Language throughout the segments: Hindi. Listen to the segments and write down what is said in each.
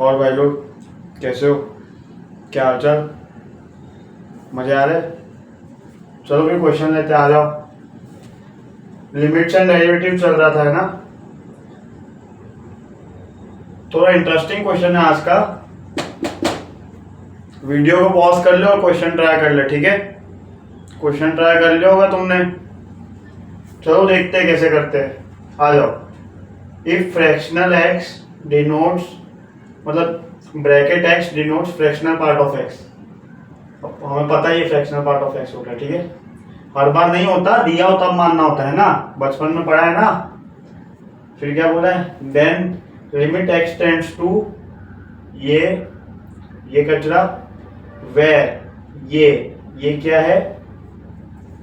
और भाई लोग कैसे हो, क्या हाल चाल, मजे आ रहे? चलो फिर क्वेश्चन लेते आ जाओ। लिमिट्स एंड डेरिवेटिव चल रहा था है ना, थोड़ा इंटरेस्टिंग क्वेश्चन है आज का। वीडियो को पॉज कर लो और क्वेश्चन ट्राई कर ले, ठीक है? क्वेश्चन ट्राई कर लिया होगा तुमने। चलो देखते हैं कैसे करते हैं, आ जाओ। इफ फ्रैक्शनल एक्स डिनोट्स, मतलब bracket x denotes fractional part of x. हमें पता है ये फ्रैक्शनल पार्ट ऑफ एक्स होता है, ठीक है? हर बार नहीं होता, दिया हो तब मानना होता है ना, बचपन में पढ़ा है ना। फिर क्या बोला है, then limit x tends to ये कचरा, वेर ये क्या है,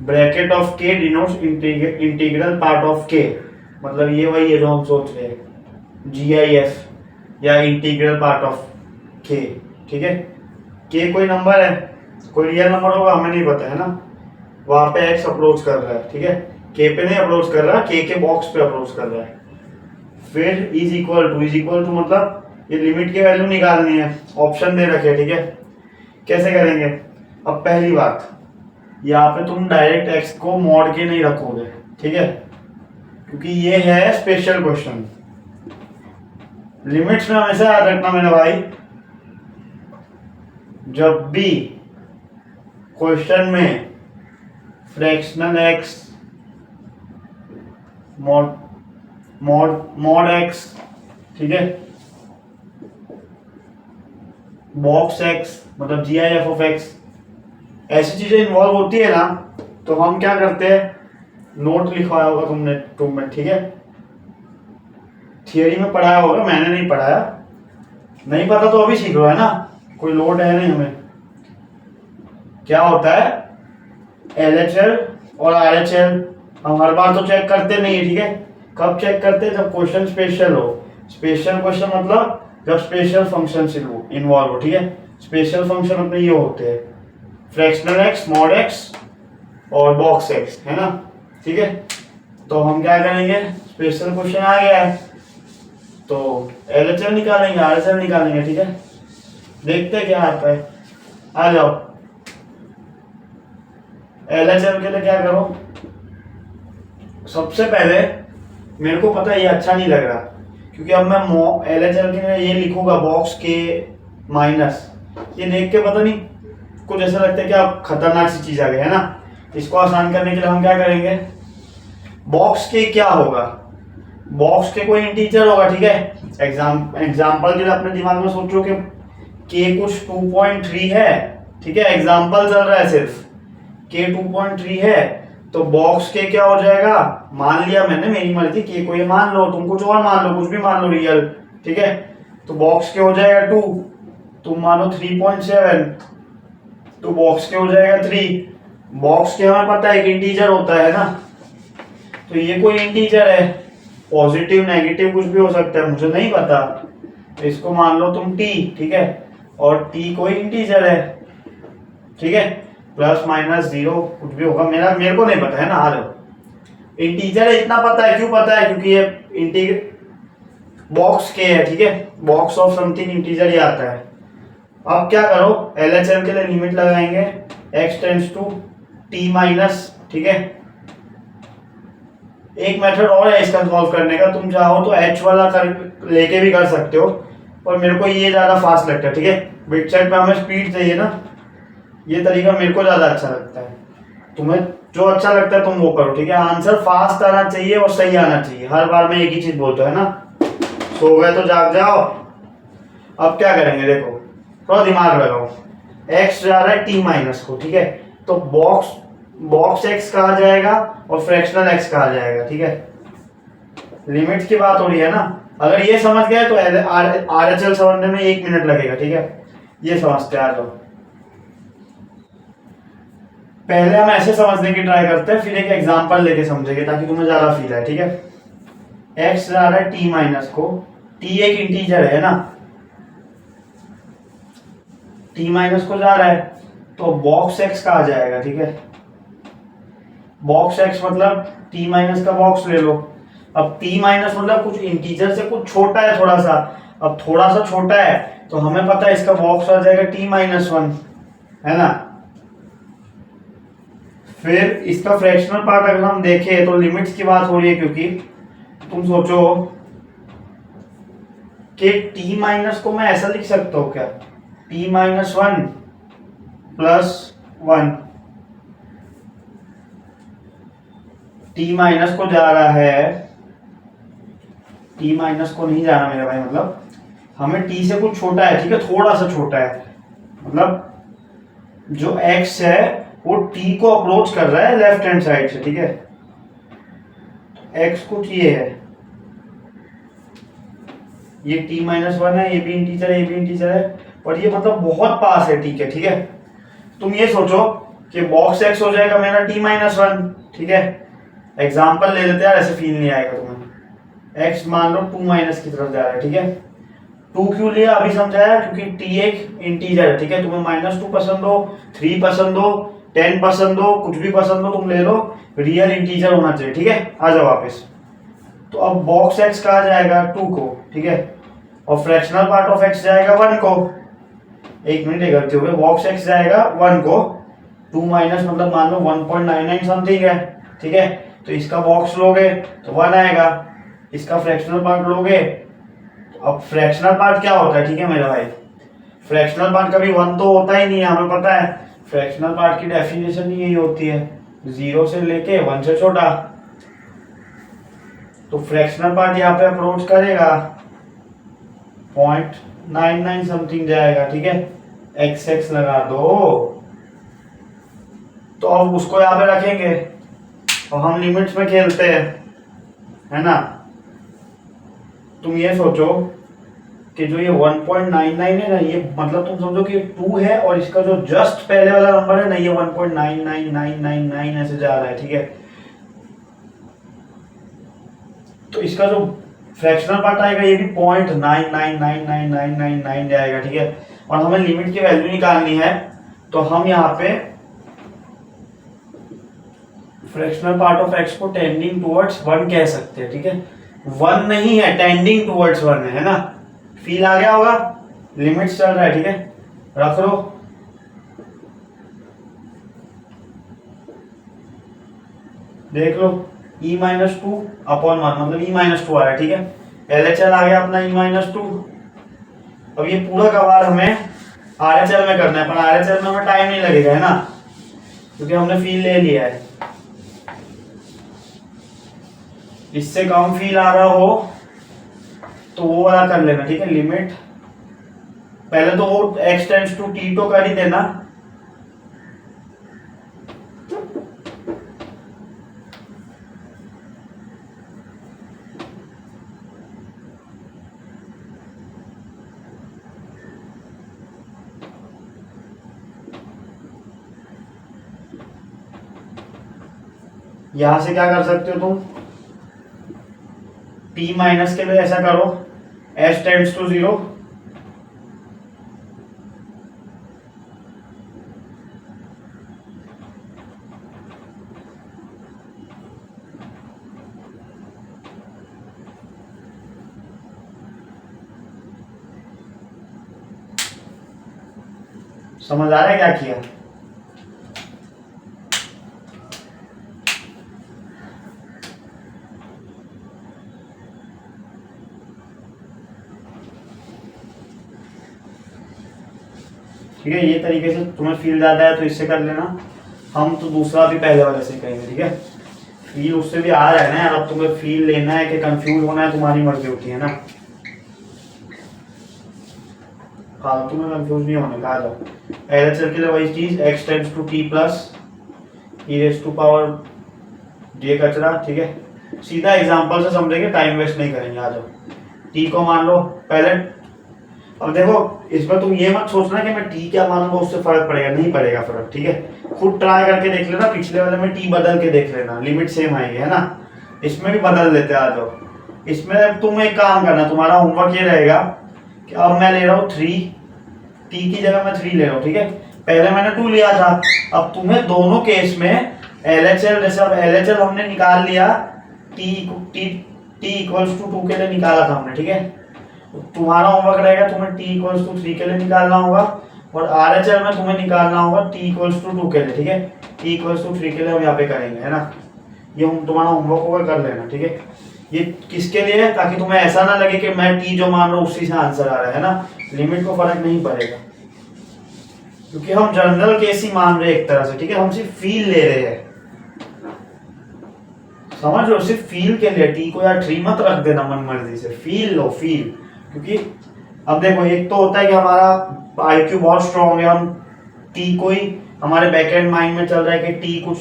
bracket of K denotes integral part of K. मतलब ये वही है जो हम सोच रहे हैं, GIF या इंटीग्रल पार्ट ऑफ के, ठीक है? के कोई नंबर है, कोई रियल नंबर होगा, हमें नहीं पता है ना। वहां पे एक्स अप्रोच कर रहा है, ठीक है? के पे नहीं अप्रोच कर रहा, के बॉक्स पे अप्रोच कर रहा है। फिर इज इक्वल टू मतलब ये लिमिट की वैल्यू निकालनी है, ऑप्शन दे रखे, ठीक है? कैसे करेंगे? अब पहली बात, यहाँ पे तुम डायरेक्ट एक्स को मोड़ के नहीं रखोगे, ठीक है? क्योंकि ये है स्पेशल क्वेश्चन। लिमिट्स में हमेशा याद रखना मेरे भाई, जब भी क्वेश्चन में फ्रैक्शनल एक्स मॉड एक्स, ठीक है, बॉक्स एक्स मतलब GIF ऑफ एक्स, ऐसी चीजें इन्वॉल्व होती है ना, तो हम क्या करते हैं, नोट लिखवाया होगा तुमने, ठीक है? थियरी में पढ़ाया होगा, मैंने नहीं पढ़ाया, नहीं पता तो अभी सीख लो, है ना? कोई लोड है नहीं हमें। क्या होता है LHL और RHL, हम हर बार तो चेक करते नहीं है, ठीक है? कब चेक करते हैं, जब क्वेश्चन स्पेशल हो। स्पेशल क्वेश्चन मतलब जब स्पेशल फंक्शन इन्वॉल्व हो, ठीक है? स्पेशल फंक्शन अपने ये होते हैं, फ्रैक्शनल एक्स, मॉड एक्स और बॉक्स एक्स, है ना? ठीक है, तो हम क्या करेंगे, स्पेशल क्वेश्चन आ गया है तो LHL निकालेंगे, RHL निकालेंगे, ठीक है? देखते हैं क्या आता है, आ जाओ। LHL के लिए क्या करो, सबसे पहले मेरे को पता है ये अच्छा नहीं लग रहा, क्योंकि अब मैं LHL के लिए ये लिखूंगा बॉक्स के माइनस, ये देख के पता नहीं कुछ ऐसा लगता है कि अब खतरनाक सी चीज आ गई है ना। इसको आसान करने के लिए हम क्या करेंगे, बॉक्स के क्या होगा, बॉक्स के कोई इंटीजर होगा, ठीक है? एग्जाम्पल के लिए अपने दिमाग में सोचो कि के कुछ 2.3 है, ठीक है? एग्जाम्पल चल रहा है सिर्फ, के 2.3 है, तो बॉक्स के क्या हो जाएगा, मान लिया मैंने, मेरी मर्जी, के को ये मान लो, तुम कुछ और मान लो, कुछ भी मान लो रियल, ठीक है? तो बॉक्स के हो जाएगा 2, तुम मानो 3.7, तो बॉक्स के हो जाएगा 3। बॉक्स के हमें पता है एक इंटीजर होता है ना, तो ये कोई इंटीजर है, पॉजिटिव नेगेटिव कुछ भी हो सकता है, मुझे नहीं पता, तो इसको मान लो तुम t, ठीक है? और t कोई इंटीजर है, ठीक है? प्लस माइनस 0 कुछ भी होगा, मेरे को नहीं पता है ना, आ जाओ। इंटीजर है इतना पता है, क्यों पता है, क्योंकि ये इंटीजर बॉक्स के है, ठीक है? बॉक्स ऑफ समथिंग इंटीजर ही आता है। अब क्या करो, LHL के लिए लिमिट लगाएंगे, x tends to t minus, ठीक है? एक मेथड और है इसका सॉल्व करने का, तुम चाहो तो h वाला लेके भी कर सकते हो, पर मेरे को ये ज्यादा फास्ट लगता है, ठीक है? बिट सेट में हमें स्पीड चाहिए ना, ये तरीका मेरे को ज्यादा अच्छा लगता है। तुम्हें जो अच्छा लगता है तुम वो करो, ठीक है? आंसर फास्ट आना चाहिए और सही आना चाहिए, हर बार मैं एक ही चीज बोलता है ना, सो गए तो जाग जाओ। अब क्या करेंगे, देखो थोड़ा दिमाग लगाओ, x जा रहा है t माइनस को, ठीक है? तो बॉक्स x कहा जाएगा और फ्रैक्शनल x कहा जाएगा, ठीक है? लिमिट्स की बात हो रही है ना, अगर ये समझ गए तो RHL समझने में 1 मिनट लगेगा, ठीक है? ये समझते आ जाओ। पहले हम ऐसे समझने की ट्राई करते हैं, फिर एक एग्जांपल लेके समझेंगे ताकि तुम्हें ज्यादा फील आए, ठीक है? x जा रहा है t माइनस को, t एक इंटीजर है ना, t माइनस को जा रहा है, तो बॉक्स x का आ जाएगा, ठीक है? बॉक्स x मतलब t माइनस का बॉक्स ले लो। अब t माइनस मतलब कुछ इंटीजर से कुछ छोटा है थोड़ा सा, अब थोड़ा सा छोटा है तो हमें पता है इसका बॉक्स आ जाएगा t-1, है ना। फिर इसका फ्रैक्शनल पार्ट अगर हम देखें तो लिमिट्स की बात हो रही है, क्योंकि तुम सोचो कि t- को मैं ऐसा लिख सकता हूं क्या, t-1 + 1, t- को जा रहा है, t- को नहीं जा रहा मेरा भाई, मतलब हमें t से कुछ छोटा है, ठीक है, थोड़ा सा छोटा है, मतलब जो x है वो t को अप्रोच कर रहा है लेफ्ट हैंड साइड से, ठीक है। x कुछ ये है, ये t-1 है, ये भी इंटीजर है, ये भी इंटीजर है, और ये मतलब बहुत पास है t के, ठीक है। तुम ये सोचो कि बॉक्स x हो जाएगा मेरा t-1, ठीक है। एग्जाम्पल ले लेते हैं, ऐसे फील नहीं आएगा तुम्हें। x मान लो 2- की तरफ जा रहा है, ठीक है। 2 क्यों लिया अभी समझाया, क्योंकि t एक इंटीजर है, ठीक है। तुम्हें -2 पसंद हो, 3 पसंद हो, 10 पसंद हो, कुछ भी पसंद हो तुम ले लो, रियल इंटीजर होना चाहिए, ठीक है। आ जाओ वापस। तो अब बॉक्स x कहा जाएगा 2 को, ठीक है, और फ्रैक्शनल पार्ट ऑफ x जाएगा 1 को। एक मिनट, एक गलती हो गई, बॉक्स x जाएगा 1 को, 2- मतलब मान लो 1.99 समथिंग है, ठीक है। तो इसका बॉक्स लोगे तो 1 आएगा, इसका फ्रैक्शनल पार्ट लोगे। अब फ्रैक्शनल पार्ट क्या होता है, ठीक है मेरे भाई, फ्रैक्शनल पार्ट कभी 1 तो होता ही नहीं है, हमें पता है। फ्रैक्शनल पार्ट की डेफिनेशन ही यही होती है, 0 से लेके 1 से छोटा। तो फ्रैक्शनल पार्ट यहाँ पे अप्रोच करेगा 0.99 समथिंग जाएगा, ठीक है। x लगा दो, तो अब उसको यहाँ पे रखेंगे और हम लिमिट्स में खेलते हैं, है ना। तुम ये सोचो कि जो ये 1.99 है ना, ये मतलब तुम समझो कि 2 है, और इसका जो जस्ट पहले वाला नंबर है ना, ये 1.99999 ऐसे जा रहा है, ठीक है। तो इसका जो फ्रैक्शनल पार्ट आएगा ये भी 0.9999999 जाएगा, ठीक है। और हमें लिमिट की वैल्यू निकालनी है, तो हम यहाँ पे फ्रैक्शनल पार्ट ऑफ x को टेंडिंग टुवर्ड्स 1 कह सकते हैं, ठीक है। 1 नहीं है, टेंडिंग टुवर्ड्स 1 है ना। फील आ गया होगा, लिमिट्स चल रहा है, ठीक है। रख लो, देख लो, e-2/1 मतलब e-2 आ रहा है, ठीक है। LHL आ गया अपना e-2। अब ये पूरा कवार हमें RHL में करना है, पर RHL में हमें टाइम नहीं लगेगा, है ना, क्योंकि हमने फील ले लिया है। इससे कम फील आ रहा हो तो वो वाला कर लेना, ठीक है। लिमिट पहले तो वो x टेंड्स टू t तो कर ही देना, यहां से क्या कर सकते हो तुम, t- के लिए ऐसा करो, s टेंड्स टू 0, समझ आ रहा है क्या किया। ठीक है, ये तरीके से तुम्हें फील ज्यादा है तो इससे कर लेना। हम तो दूसरा भी पहले वाले से करेंगे, ठीक है। फील उससे भी आ रहा है ना यार, अब तुम्हें फील लेना है कि कंफ्यूज होना है, तुम्हारी मर्जी होती है ना। फालतू में कंफ्यूज नहीं होने का, आ जाओ। LHL के लिए वही चीज, x tends to t plus e⁻j कचरा, ठीक है। सीधा एग्जांपल से समझेंगे, टाइम वेस्ट नहीं करेंगे, आ जाओ। t को मान लो पहले, अब देखो इसमें तुम ये मत सोचना कि मैं t क्या मानूंगा उससे फर्क पड़ेगा, नहीं पड़ेगा फर्क, ठीक है। खुद ट्राई करके देख लेना, पिछले वाले में t बदल के देख लेना, लिमिट सेम आएगी, है ना। इसमें भी बदल लेते, आ जाओ। इसमें तुम एक काम करना, तुम्हारा होमवर्क ये रहेगा कि अब मैं ले रहा हूँ 3, t की जगह मैं 3 ले रहा हूँ, ठीक है। पहले मैंने 2 लिया था, अब तुम्हें दोनों केस में LHL, जैसे अब LHL हमने निकाल लिया, t = 2 के लिए निकाला था हमने, ठीक है। तुम्हारा होमवर्क रहेगा, तुम्हें टी इक्वल्स टू 3 के लिए निकालना होगा, और RHL में तुम्हें निकालना होगा टी इक्वल्स टू 2 के लिए, ठीक है। टी इक्वल्स टू 3 के लिए हम यहाँ पे करेंगे, है ना। ये तुम्हारा होमवर्क होगा, कर लेना, ठीक है। ये किसके लिए है, ताकि तुम्हें ऐसा ना लगे कि मैं टी जो मान रहा हूँ उसी से आंसर आ रहा है ना। लिमिट को फर्क नहीं पड़ेगा, क्योंकि हम जनरल केस ही मान रहे हैं एक तरह से, ठीक है। हम सिर्फ फील ले रहे हैं, समझ लो, सिर्फ फील के लिए। टी को यार 3 मत रख देना मन मर्जी से, फील लो, फील। क्योंकि अब देखो, एक तो होता है कि हमारा IQ बहुत स्ट्रॉन्ग है, हम टी को ही हमारे बैक एंड माइंड में चल रहा है कि टी कुछ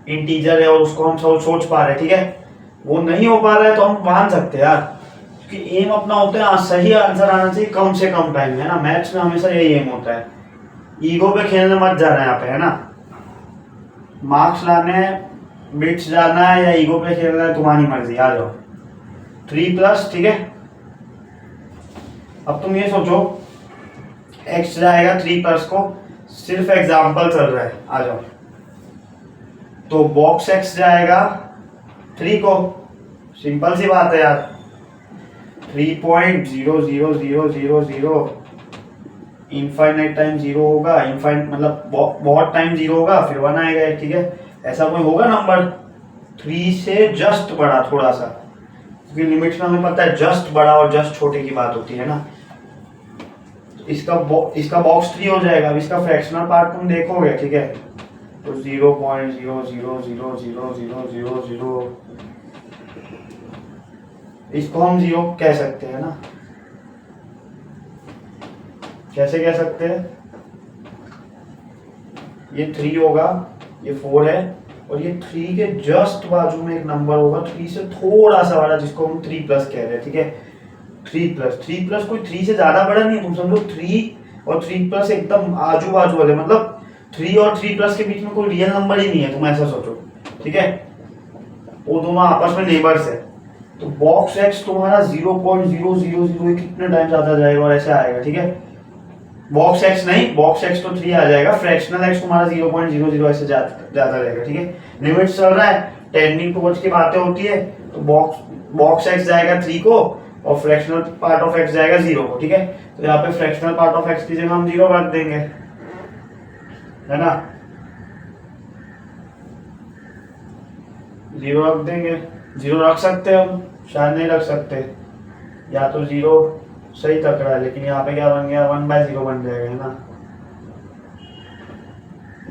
इंटीजर है और उसको हम सोच पा रहे हैं, ठीक है। वो नहीं हो पा रहा है तो हम मान सकते हैं यार, क्योंकि एम अपना होता है सही आंसर आना चाहिए कम से कम टाइम में, है ना। मैथ्स में हमेशा यही एम होता है। ईगो पे खेलने मत जाना यहाँ पे, है ना। मार्क्स लाने, बिट्स जाना है या ईगो पे खेलना है, तुम्हारी मर्जी, आ जाओ। 3+, ठीक है। अब तुम ये सोचो, x जाएगा 3+ को, सिर्फ एग्जाम्पल चल रहा है, आ जाओ। तो बॉक्स x जाएगा 3 को, सिंपल सी बात है यार। 3.00000 इनफाइनाइट टाइम 0 होगा, इनफाइनाइट मतलब बहुत टाइम 0 होगा, फिर 1 आएगा, ठीक है। ऐसा कोई होगा नंबर 3 से जस्ट बड़ा थोड़ा सा, क्योंकि लिमिट्स में हमें पता है जस्ट बड़ा और जस्ट छोटे की बात होती है ना। इसका बॉक्स 3 हो जाएगा। अब इसका फ्रैक्शनल पार्ट तुम देखोगे, ठीक है, तो 0.0000000, इसको हम 0 कह सकते हैं ना। कैसे कह सकते हैं, ये 3 होगा, ये 4 है, और ये 3 के जस्ट बाजू में एक नंबर होगा 3 से थोड़ा सा बड़ा, जिसको हम 3+ कह रहे हैं, ठीक है। 3+ कोई 3 से ज्यादा बड़ा नहीं है, तुम समझो 3 और 3+ एकदम आजू बाजू वाले, मतलब 3 और 3+ के बीच में कोई रियल नंबर ही नहीं है, तुम ऐसा सोचो, ठीक है। वो दोनों आपस में नेबर्स है। तो बॉक्स x तुम्हारा 0.000 कितने टाइम ज्यादा जाएगा और ऐसे आएगा, ठीक है। बॉक्स x नहीं, बॉक्स x तो 3 आ जाएगा, फ्रैक्शनल x तुम्हारा 0.00 ऐसे ज्यादा रहेगा, ठीक है। लिमिट चल रहा है, टेंडिंग टुवर्ड्स की बातें होती है, तो बॉक्स x जाएगा 3 को और फ्रैक्शनल पार्ट ऑफ x जाएगा 0 को, ठीक है। तो यहाँ पे फ्रैक्शनल पार्ट ऑफ x की जगह हम 0 रख देंगे, है ना। 0 रख देंगे, 0 रख सकते हैं हम, शायद नहीं रख सकते, या तो 0 सही तक रहा है, लेकिन यहाँ पे क्या बन गया, 1/0 बन जाएगा, है ना।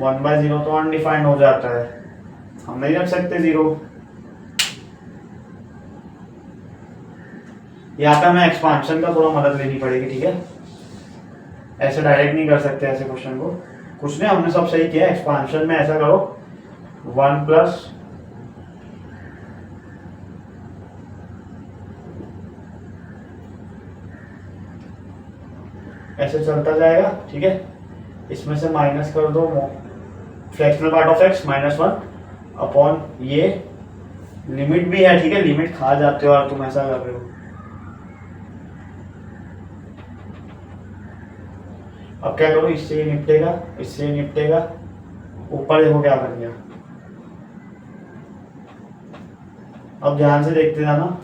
1/0 तो अनडिफाइंड हो जाता है, हम नहीं रख सकते 0। यहाँ पे हमें एक्सपांशन का थोड़ा मदद लेनी पड़ेगी, ठीक है। ऐसे डायरेक्ट नहीं कर सकते ऐसे क्वेश्चन को, कुछ नहीं, हमने सब सही किया। एक्सपांशन में ऐसा करो, 1+ ऐसे चलता जाएगा, ठीक है। इसमें से माइनस कर दो fractional part of x -1 upon ये लिमिट भी है, ठीक है। लिमिट खा जाते हो और तुम ऐसा कर रहे हो। अब क्या करो, इससे ये निपटेगा, इससे ये निपटेगा, ऊपर देखो क्या बन गया। अब ध्यान से देखते जाना,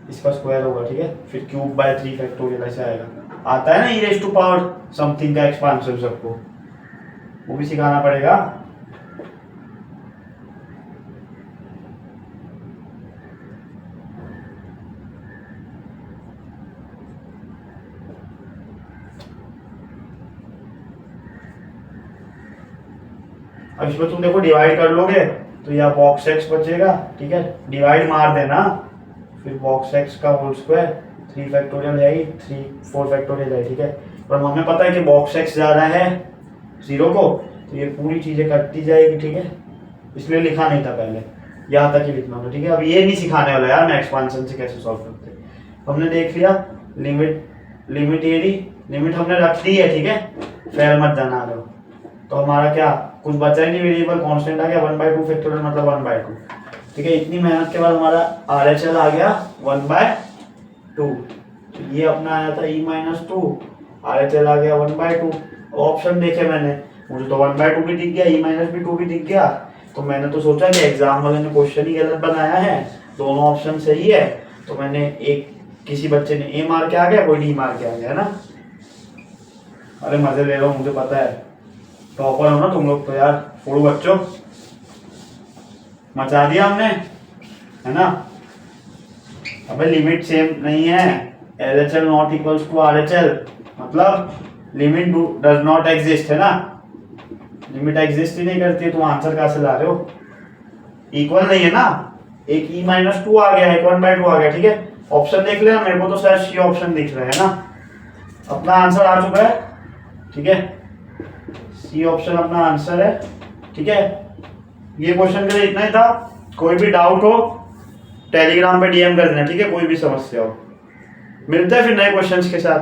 इसका स्क्वायर होगा, ठीक है। फिर क्यूब/3 फैक्टोरियल ऐसे आएगा। आता है ना e टू पावर समथिंग का एक्सपांशन, सबको वो भी सिखाना पड़ेगा। अब इसमें तुम देखो डिवाइड कर लोगे तो यह बॉक्स x बचेगा, ठीक है। डिवाइड मार देना, फिर बॉक्स x का होल स्क्वायर, 3 फैक्टोरियल है ही, 4 फैक्टोरियल है, ठीक है। पर हमें पता है कि बॉक्स x ज्यादा है 0 को, तो ये पूरी चीजें कटती जाएगी, ठीक है। इसलिए लिखा नहीं था पहले, यहाँ तक ही लिखना था, ठीक है। अब ये नहीं सिखाने वाला यार मैं एक्सपांशन से कैसे सॉल्व करते। हमने देख लिया लिमिट एरी, लिमिट हमने रख दी है, ठीक है। फेल मत जाना लो। तो हमारा क्या कुछ बचा ही नहीं, वेरिएबल कांस्टेंट आ गया 1/2 फैक्टोरियल मतलब 1/2, ठीक है। इतनी मेहनत के बाद हमारा RHL आ गया 1/2। तो ये अपना आया था e-2, RHL आ गया 1/2। ऑप्शन देखे मैंने, मुझे तो 1/2 भी दिख गया, e-2 भी दिख गया। तो मैंने तो सोचा कि एग्जाम वाले ने क्वेश्चन ही गलत बनाया है, दोनों ऑप्शन सही है, तो मैंने एक किसी बच्चे ने ए मार के आ गया, कोई डी मार के आ गया, है ना। अरे मजे ले लो, मुझे पता है टॉपर हो ना तुम लोग तो यार। फोड़ो बच्चों, मचा दिया हमने, है ना। अबे लिमिट सेम नहीं है, LHL not equals to RHL, मतलब लिमिट डज नॉट एग्जिस्ट, है ना। लिमिट एग्जिस्ट ही नहीं करती, तुम आंसर कहां से ला रहे हो। इक्वल नहीं है ना, एक E-2 आ गया, एक 1/2 आ गया, ठीक है। ऑप्शन देख लेना, मेरे को तो शायद सी ऑप्शन दिख रहा है ना। अपना आंसर आ चुका है, ठीक है। सी ऑप्शन अपना आंसर है, ठीक है। ये क्वेश्चन के लिए इतना ही था। कोई भी डाउट हो टेलीग्राम पे DM कर देना, ठीक है। कोई भी समस्या हो, मिलते हैं फिर नए क्वेश्चंस के साथ।